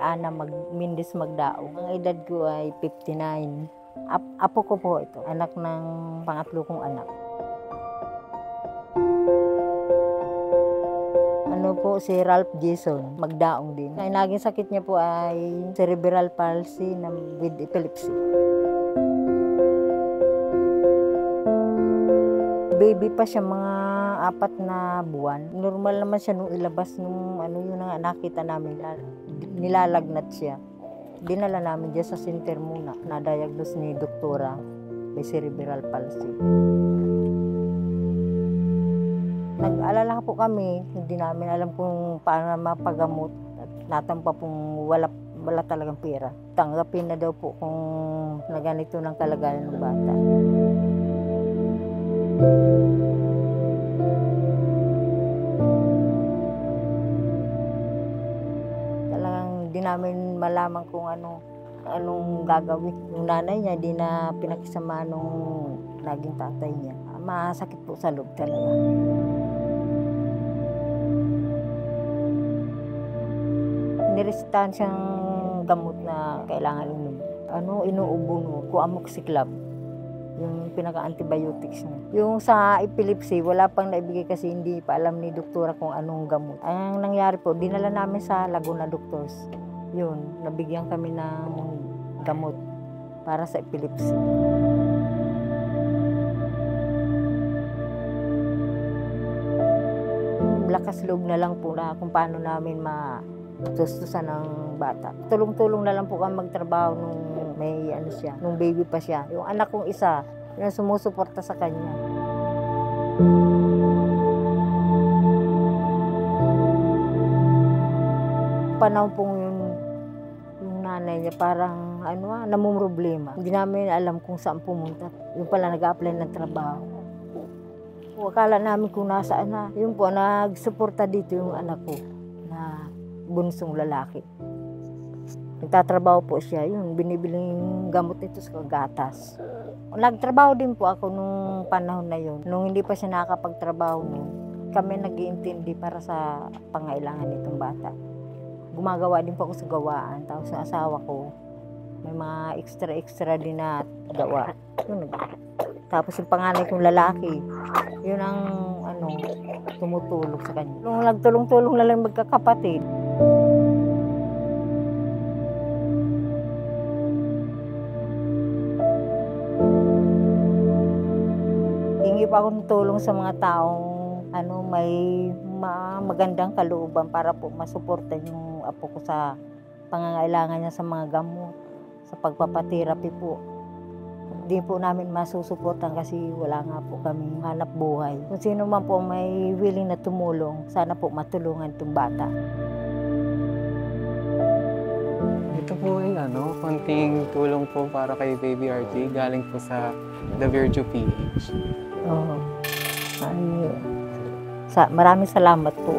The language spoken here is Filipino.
Ana Mendez Magdaong. Ang edad ko ay 59. Apo ko po ito, anak ng pangatlo kong anak. Ano po, si Ralph Jason Magdaong din. Ang naging sakit niya po ay cerebral palsy with epilepsy. Baby pa siya, mga 4 na buwan. Normal naman siya nung ilabas nung yun nga nakita namin, nilalagnat siya. Dinala namin diyan sa center muna, na-diagnose ni doktora may cerebral palsy. Nag-alala po kami, hindi namin alam kung paano mapagamot at natampa pong wala talagang pera. Tanggapin na daw po kung na ganito ng kalagayan ng bata. Talagang di namin malaman kung anong gagawin. Yung nanay niya, di na pinakisama nung naging tatay niya. Masakit po sa loob talaga. Niresetahan siyang gamot na kailangan inumin. Inuubo no, Amoxiclav. Yung pinaka-antibiotics niya. Yung sa epilepsy, wala pang naibigay kasi hindi pa alam ni doktora kung anong gamot. Ang nangyari po, dinala namin sa Laguna Doctors. Yun, nabigyan kami ng gamot para sa epilepsy. Lakas loob na lang po na kung paano namin matustusan ng bata. Tulong-tulong na lang po kami magtrabaho nung may siya, nung baby pa siya. Yung anak kong isa, yung sumusuporta sa kanya. Panahon pong yung nanay niya parang namumroblema. Hindi namin alam kung saan pumunta. Yung pala nag-a-apply ng trabaho. Akala namin kung nasaan na. Yun po, nagsuporta dito yung anak ko na bunsong lalaki. Nagtatrabaho po siya, yun, binibiling gamot nito sa gatas. Nagtrabaho din po ako nung panahon na yun. Nung hindi pa siya nakakapagtrabaho nun, kami nag-iintindi para sa pangailangan nitong bata. Gumagawa din po ako sa gawaan, tapos sa asawa ko, may mga extra din na gawa. Yun. Tapos yung panganay kong lalaki, yun ang tumutulong sa kanya. Nung nagtulong-tulong na lang magkakapatid. Hingi pa ako ng tulong sa mga taong may magandang kalooban para po masuportan yung apo ko sa pangangailangan niya sa mga gamot, sa pagpapatherapy po. Hindi po namin masusuportan kasi wala nga po kami hanap buhay. Kung sino man po may willing na tumulong, sana po matulungan itong bata. Ito po ay konting tulong po para kay Baby RT, galing po sa The Virgio PH. Oo. Maraming salamat po.